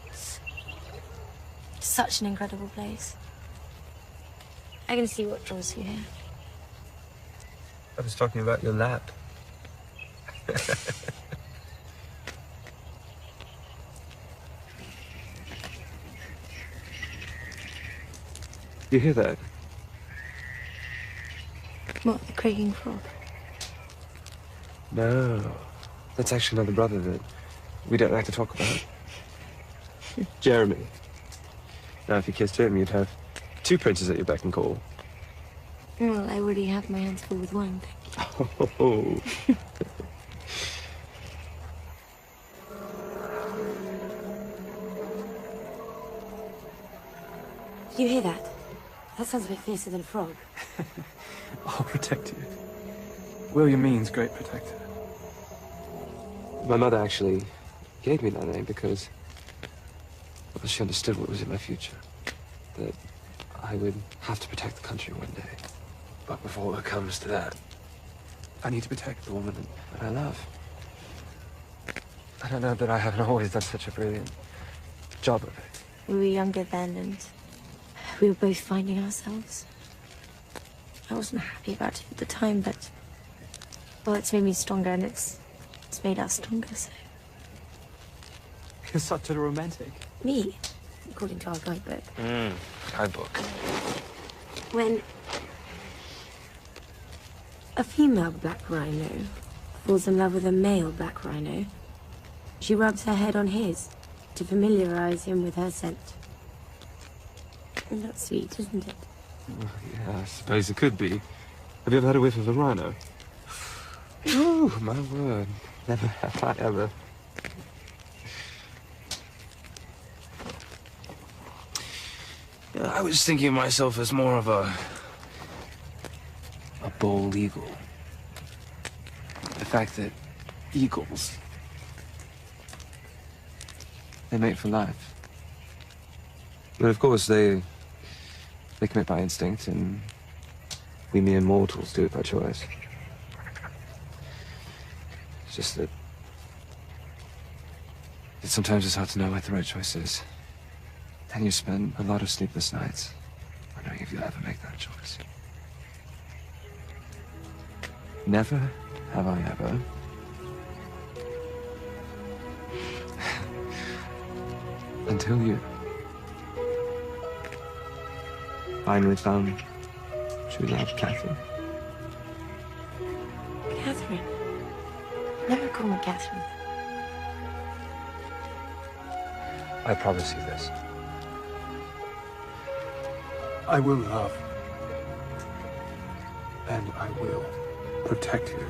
It's such an incredible place. I can see what draws you here.
I was talking about your lap. You hear that?
What, the creaking frog?
No. That's actually another brother that we don't like to talk about. Jeremy. Now, if you kissed him, you'd have two princes at your beck and call.
Well, I already have my hands full with one, thank you.
Oh.
Did you hear that? That sounds a bit fiercer than a frog.
I'll protect you. William means great protector. My mother actually gave me that name because, well, she understood what was in my future. That I would have to protect the country one day. But before it comes to that, I need to protect the woman that I love. I don't know that I haven't always done such a brilliant job of it.
We were younger then, and we were both finding ourselves. I wasn't happy about it at the time, but, well, it's made me stronger, and it's made us stronger, so.
You're such a romantic.
Me, according to our guidebook.
Guidebook.
When a female black rhino falls in love with a male black rhino, she rubs her head on his to familiarize him with her scent. And that's sweet, isn't it?
Well, yeah, I suppose it could be. Have you ever had a whiff of a rhino? Ooh, my word. Never have I ever. Yeah, I was thinking of myself as more of a bald eagle. The fact that eagles, they mate for life. But of course they commit by instinct, and we mere mortals do it by choice. It's just that sometimes it's hard to know what the right choice is. And you spend a lot of sleepless nights wondering if you'll ever make that choice. Never have I ever until you finally found true love, Catherine.
Catherine. Never call me Catherine.
I promise you this.
I will love. And I will protect you.